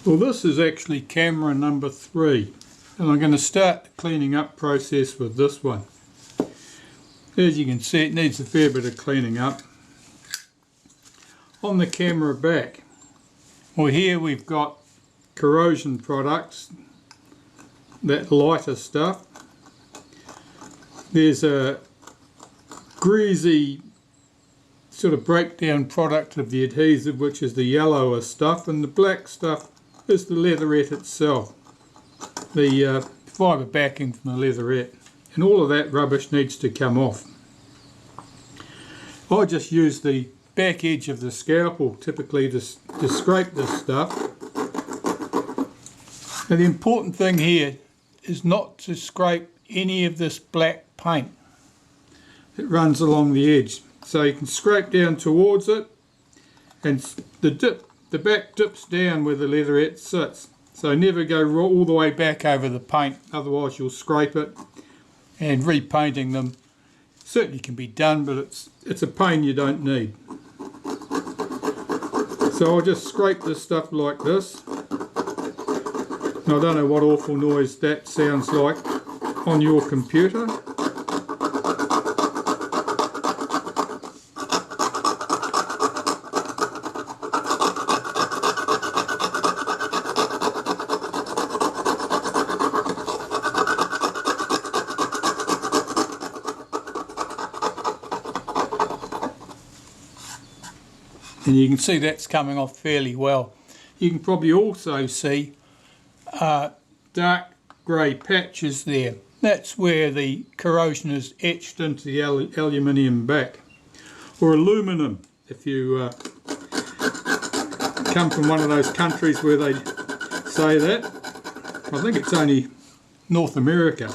Well, this is actually camera number 3, and I'm going to start the cleaning up process with this one. As you can see, it needs a fair bit of cleaning up. On the camera back, well, here we've got corrosion products, that lighter stuff. There's a greasy sort of breakdown product of the adhesive, which is the yellower stuff, and the black stuff is the leatherette itself, the fibre backing from the leatherette, and all of that rubbish needs to come off. I just use the back edge of the scalpel typically to scrape this stuff. Now the important thing here is not to scrape any of this black paint that runs along the edge. So you can scrape down towards it, and the back dips down where the leatherette sits. So never go all the way back over the paint, otherwise you'll scrape it, and repainting them certainly can be done, but it's a pain you don't need. So I'll just scrape this stuff like this. I don't know what awful noise that sounds like on your computer. And you can see that's coming off fairly well. You can probably also see dark grey patches there. That's where the corrosion is etched into the aluminium back, or aluminum if you come from one of those countries where they say that. I think it's only North America.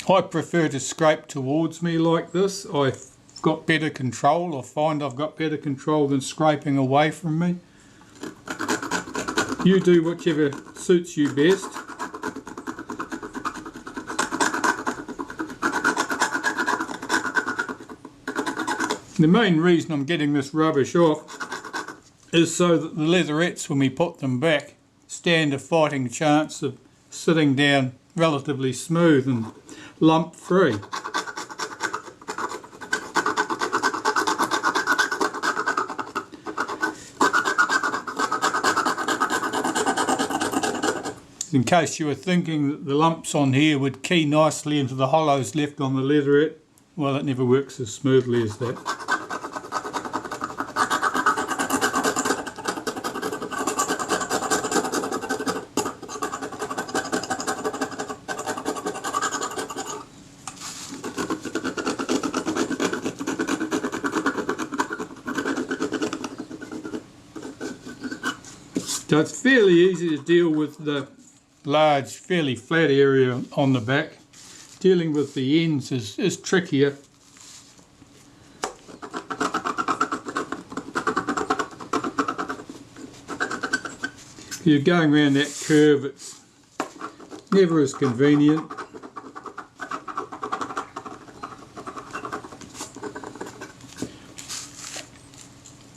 I prefer to scrape towards me like this. I've got better control, or find I've got better control than scraping away from me. You do whichever suits you best. The main reason I'm getting this rubbish off is so that the leatherettes, when we put them back, stand a fighting chance of sitting down relatively smooth and lump free. In case you were thinking that the lumps on here would key nicely into the hollows left on the leatherette, well, it never works as smoothly as that. So it's fairly easy to deal with the large, fairly flat area on the back. Dealing with the ends is trickier. If you're going around that curve, it's never as convenient.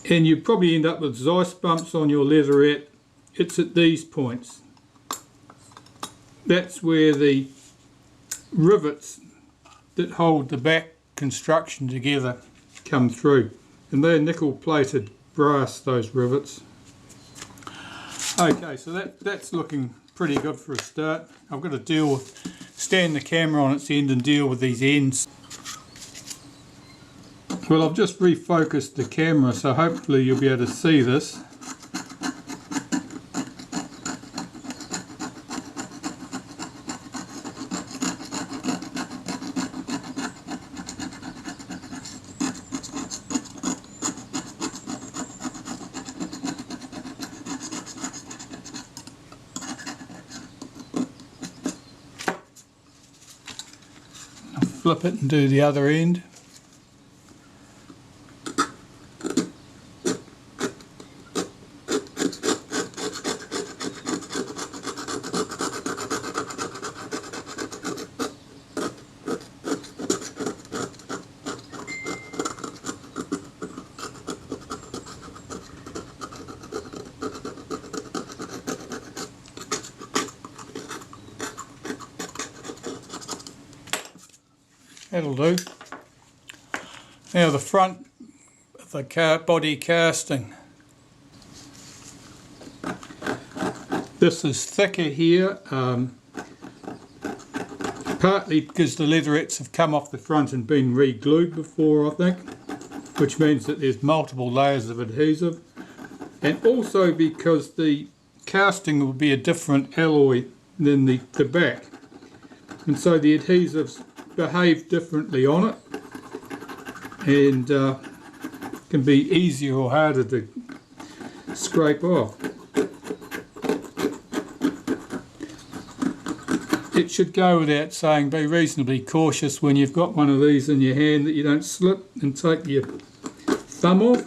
And you probably end up with Zeiss bumps on your leatherette. It's at these points. That's where the rivets that hold the back construction together come through. And they're nickel plated brass, those rivets. Okay, so that's looking pretty good for a start. I've got to stand the camera on its end and deal with these ends. Well, I've just refocused the camera, so hopefully you'll be able to see this. I'll flip it and do the other end. That'll do. Now the front of the body casting. This is thicker here, partly because the leatherettes have come off the front and been re-glued before, I think, which means that there's multiple layers of adhesive, and also because the casting will be a different alloy than the back, and so the adhesives behave differently on it and can be easier or harder to scrape off. It should go without saying, be reasonably cautious when you've got one of these in your hand that you don't slip and take your thumb off.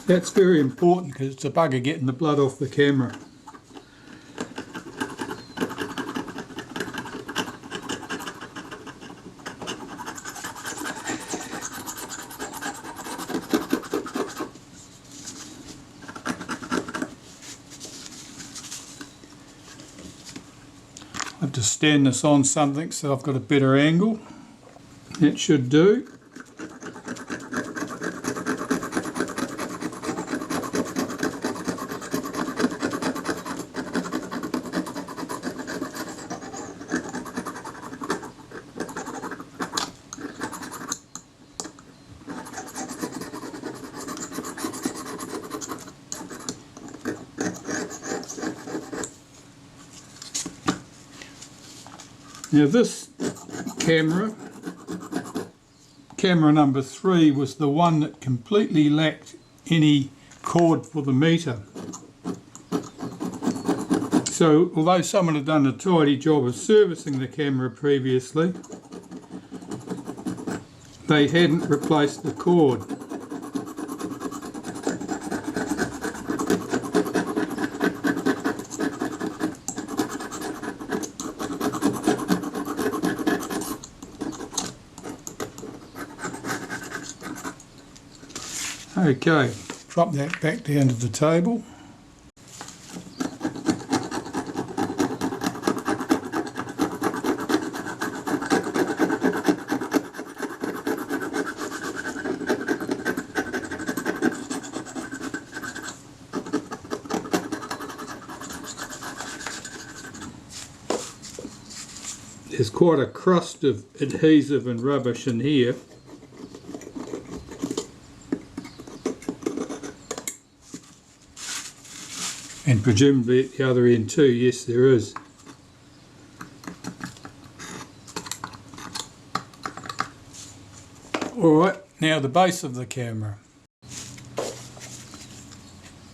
That's very important because it's a bugger getting the blood off the camera. I have to stand this on something so I've got a better angle. That should do. Now this camera number 3, was the one that completely lacked any cord for the meter. So although someone had done a tidy job of servicing the camera previously, they hadn't replaced the cord. Okay, drop that back down to the table. There's quite a crust of adhesive and rubbish in here. And presumably at the other end too, yes there is. Alright, now the base of the camera.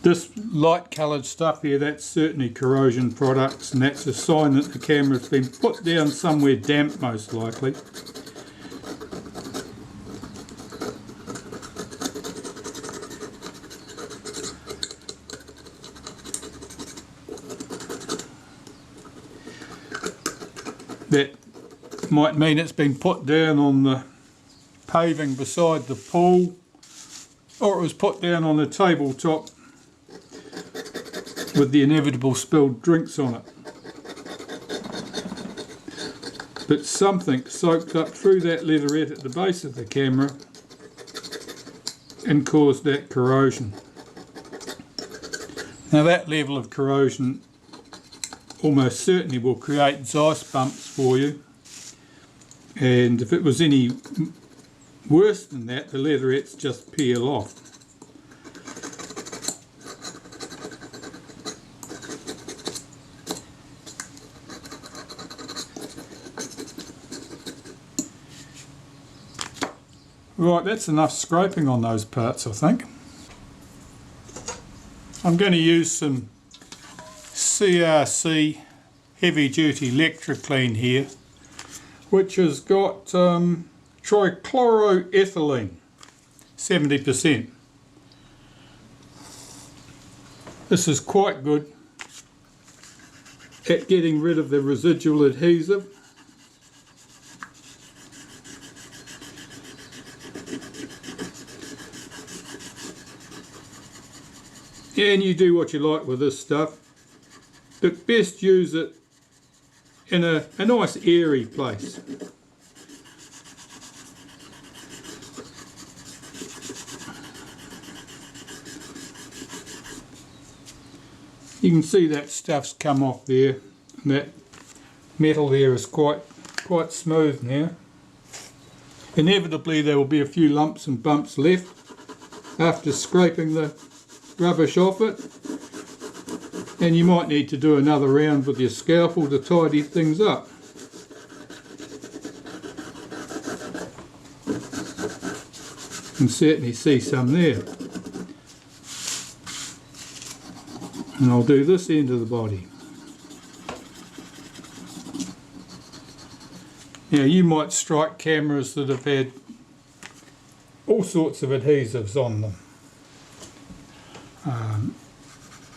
This light coloured stuff here, that's certainly corrosion products, and that's a sign that the camera's been put down somewhere damp most likely. That might mean it's been put down on the paving beside the pool, or it was put down on the tabletop with the inevitable spilled drinks on it. But something soaked up through that leatherette at the base of the camera and caused that corrosion. Now that level of corrosion almost certainly will create Zeiss bumps for you, and if it was any worse than that, the leatherettes just peel off. Right, that's enough scraping on those parts, I think. I'm going to use some CRC heavy duty Lectra clean here, which has got trichloroethylene 70%. This is quite good at getting rid of the residual adhesive. And you do what you like with this stuff, but best use it in a nice airy place. You can see that stuff's come off there, and that metal there is quite smooth now. Inevitably there will be a few lumps and bumps left after scraping the rubbish off it, and you might need to do another round with your scalpel to tidy things up. You can certainly see some there. And I'll do this end of the body. Now you might strike cameras that have had all sorts of adhesives on them.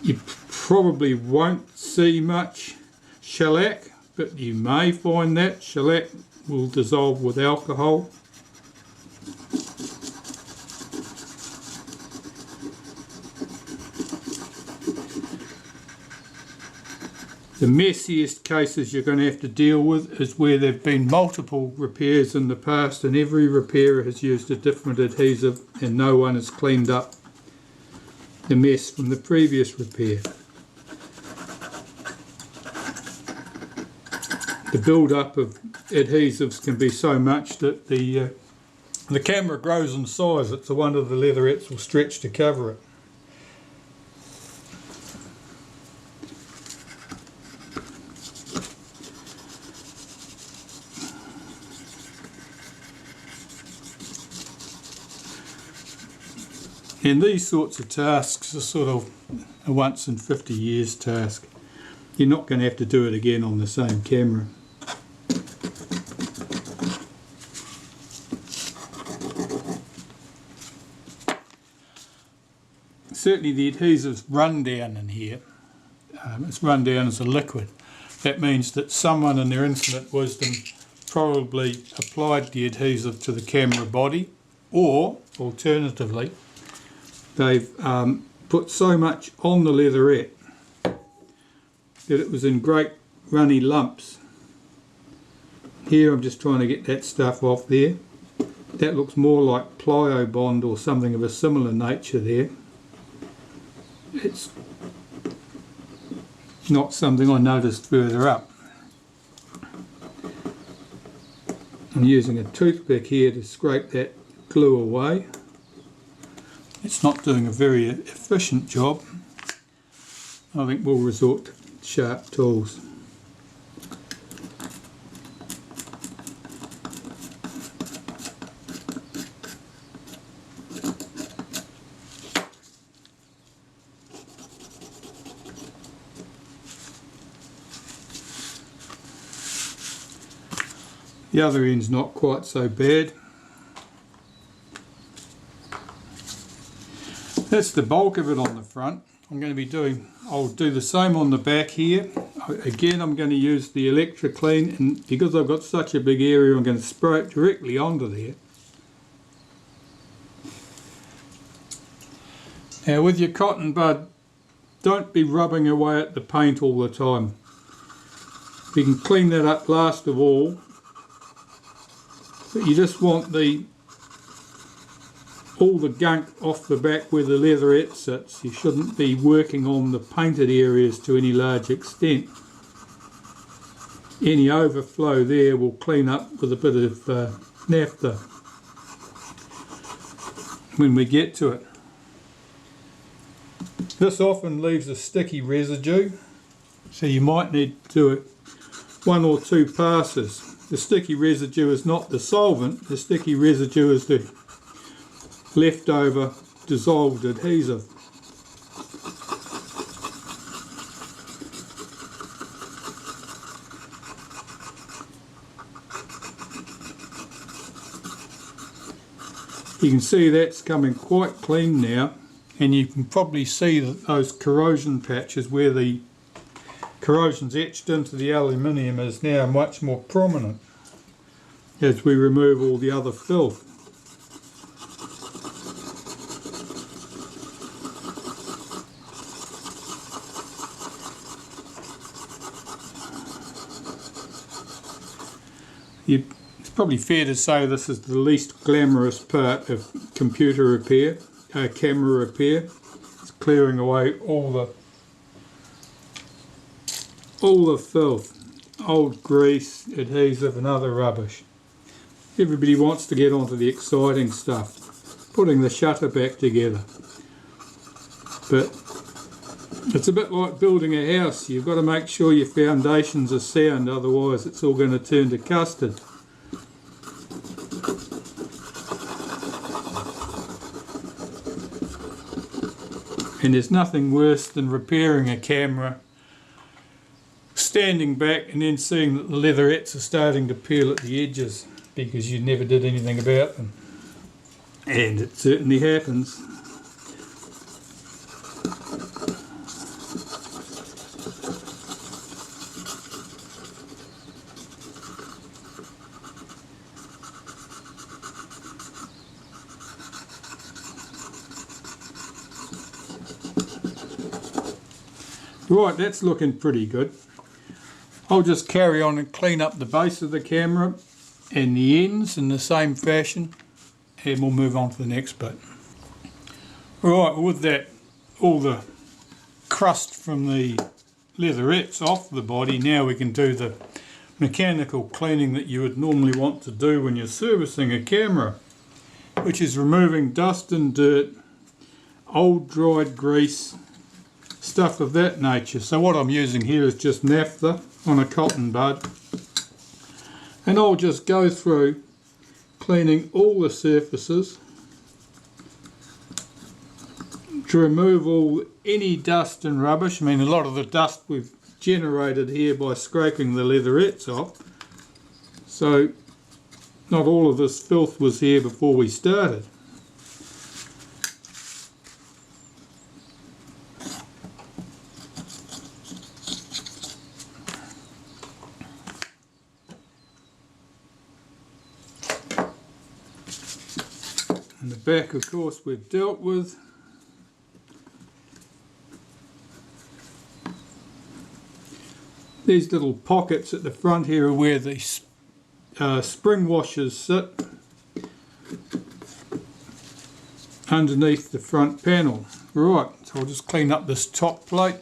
You probably won't see much shellac, but you may find that shellac will dissolve with alcohol. The messiest cases you're going to have to deal with is where there have been multiple repairs in the past and every repairer has used a different adhesive and no one has cleaned up the mess from the previous repair. The build-up of adhesives can be so much that the camera grows in size. It's a wonder the Leatherettes will stretch to cover it. And these sorts of tasks are sort of a once in 50 years task. You're not going to have to do it again on the same camera. Certainly the adhesive's run down in here. It's run down as a liquid. That means that someone in their infinite wisdom probably applied the adhesive to the camera body, or alternatively they've put so much on the leatherette that it was in great runny lumps. Here I'm just trying to get that stuff off there. That looks more like plyo bond or something of a similar nature there. It's not something I noticed further up. I'm using a toothpick here to scrape that glue away. It's not doing a very efficient job. I think we'll resort to sharp tools. The other end's not quite so bad. That's the bulk of it on the front. I'll do the same on the back here. Again, I'm going to use the Lectra clean, and because I've got such a big area, I'm going to spray it directly onto there. Now with your cotton bud, don't be rubbing away at the paint all the time. You can clean that up last of all, but you just want all the gunk off the back where the leatherette sits. You shouldn't be working on the painted areas to any large extent. Any overflow there will clean up with a bit of naphtha when we get to it. This often leaves a sticky residue, so you might need to do it 1 or 2 passes. The sticky residue is not the solvent, the sticky residue is the leftover dissolved adhesive. You can see that's coming quite clean now, and you can probably see that those corrosion patches where the corrosion's etched into the aluminium is now much more prominent as we remove all the other filth. It's probably fair to say this is the least glamorous part of computer repair, camera repair. It's clearing away all the filth, old grease, adhesive and other rubbish. Everybody wants to get onto the exciting stuff, putting the shutter back together. But it's a bit like building a house. You've got to make sure your foundations are sound, otherwise it's all going to turn to custard. And there's nothing worse than repairing a camera, standing back and then seeing that the leatherettes are starting to peel at the edges because you never did anything about them. And it certainly happens. Right, that's looking pretty good. I'll just carry on and clean up the base of the camera and the ends in the same fashion, and we'll move on to the next bit. Right, with that, all the crust from the leatherettes off the body, now we can do the mechanical cleaning that you would normally want to do when you're servicing a camera, which is removing dust and dirt, old dried grease, stuff of that nature. So what I'm using here is just naphtha on a cotton bud, and I'll just go through cleaning all the surfaces to remove any dust and rubbish. I mean, a lot of the dust we've generated here by scraping the leatherettes off, so not all of this filth was here before we started. And the back, of course, we've dealt with. These little pockets at the front here are where the spring washers sit underneath the front panel. Right, so I'll just clean up this top plate.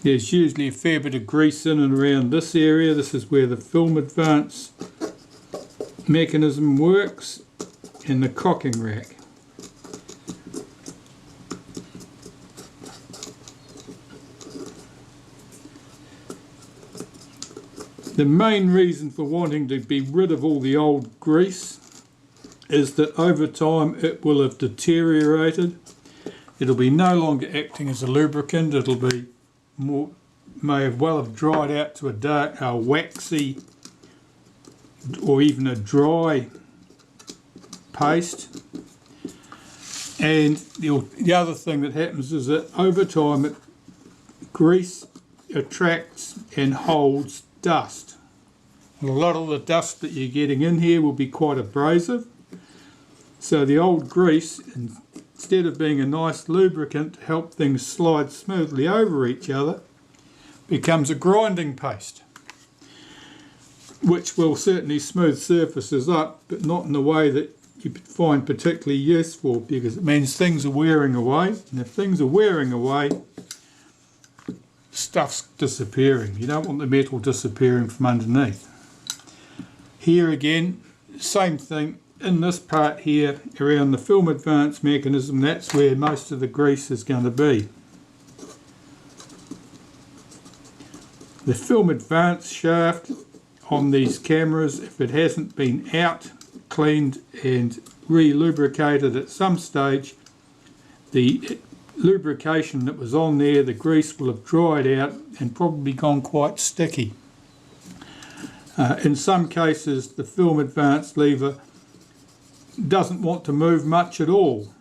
There's usually a fair bit of grease in and around this area. This is where the film advance mechanism works, and the cocking rack. The main reason for wanting to be rid of all the old grease is that over time it will have deteriorated. It'll be no longer acting as a lubricant. It'll be may have dried out to a dark, waxy, or even a dry paste. And the other thing that happens is that over time grease attracts and holds dust. And a lot of the dust that you're getting in here will be quite abrasive. So the old grease, instead of being a nice lubricant to help things slide smoothly over each other, becomes a grinding paste, which will certainly smooth surfaces up, but not in a way that you find particularly useful, because it means things are wearing away, and if things are wearing away, stuff's disappearing. You don't want the metal disappearing from underneath. Here again, same thing. In this part here, around the film advance mechanism, that's where most of the grease is going to be. The film advance shaft on these cameras, if it hasn't been out, cleaned and re-lubricated at some stage, the lubrication that was on there, the grease will have dried out and probably gone quite sticky. In some cases, the film advance lever doesn't want to move much at all,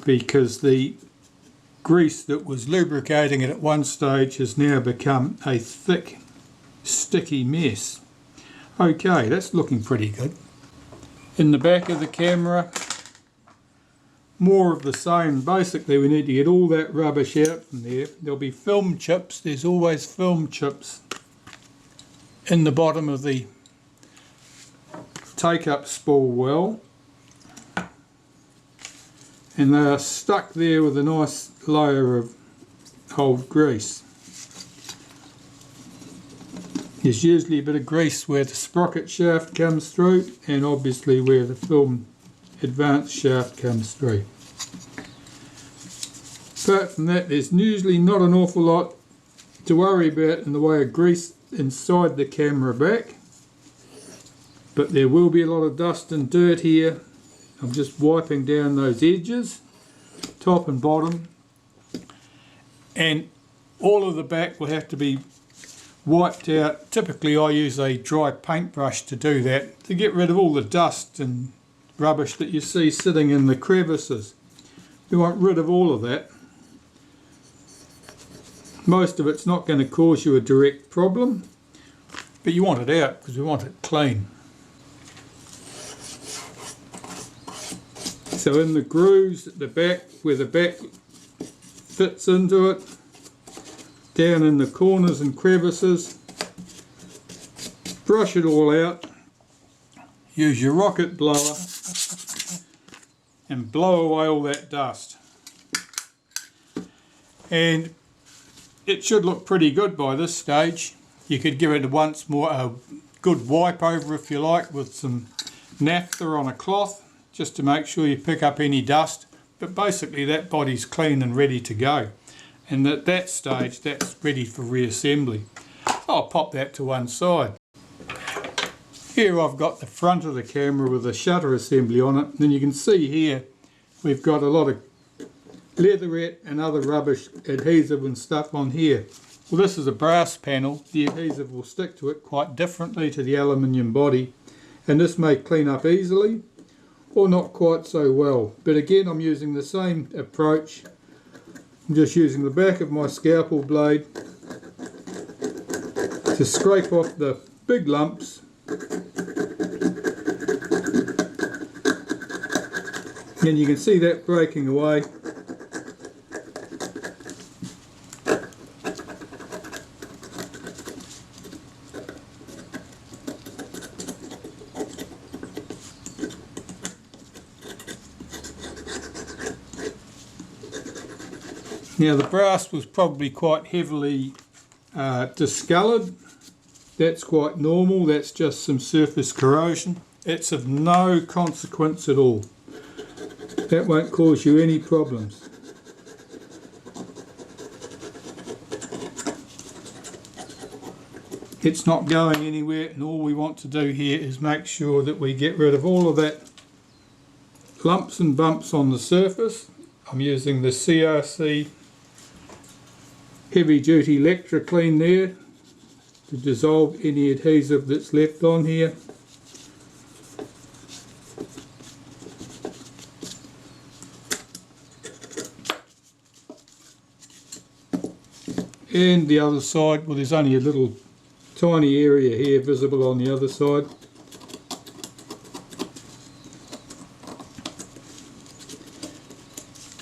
because the grease that was lubricating it at one stage has now become a thick, sticky mess. Okay, that's looking pretty good. In the back of the camera, more of the same. Basically we need to get all that rubbish out from there. There'll be film chips, there's always film chips in the bottom of the take-up spool well, and they are stuck there with a nice layer of old grease. There's usually a bit of grease where the sprocket shaft comes through, and obviously where the film advanced shaft comes through. Apart from that, there's usually not an awful lot to worry about in the way of grease inside the camera back, but there will be a lot of dust and dirt here. I'm just wiping down those edges, top and bottom, and all of the back will have to be wiped out. Typically I use a dry paintbrush to do that, to get rid of all the dust and rubbish that you see sitting in the crevices. We want rid of all of that. Most of it's not going to cause you a direct problem, but you want it out because we want it clean. So in the grooves at the back, where the back fits into it, down in the corners and crevices, brush it all out, use your rocket blower and blow away all that dust. And it should look pretty good by this stage. You could give it once more a good wipe over if you like with some naphtha on a cloth, just to make sure you pick up any dust, but basically that body's clean and ready to go. And at that stage, that's ready for reassembly. I'll pop that to one side. Here I've got the front of the camera with a shutter assembly on it, and you can see here we've got a lot of Leatherette and other rubbish adhesive and stuff on here. Well, this is a brass panel. The adhesive will stick to it quite differently to the aluminium body, and this may clean up easily or not quite so well. But again, I'm using the same approach. I'm just using the back of my scalpel blade to scrape off the big lumps and you can see that breaking away. Now the brass was probably quite heavily discoloured. That's quite normal, that's just some surface corrosion. It's of no consequence at all. That won't cause you any problems. It's not going anywhere, and all we want to do here is make sure that we get rid of all of that lumps and bumps on the surface. I'm using the CRC heavy duty Lectra clean there to dissolve any adhesive that's left on here. And the other side, well, there's only a little tiny area here visible on the other side.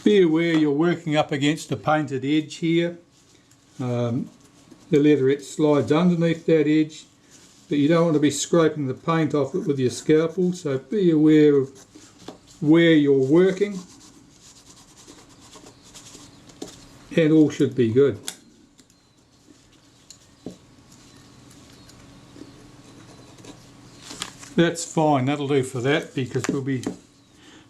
Be aware you're working up against a painted edge here. The leatherette slides underneath that edge, but you don't want to be scraping the paint off it with your scalpel, so be aware of where you're working, and all should be good. That's fine, that'll do for that, because we'll be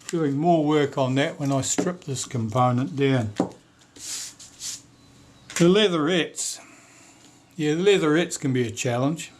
doing more work on that when I strip this component down. The leatherettes. Yeah, the leatherettes can be a challenge.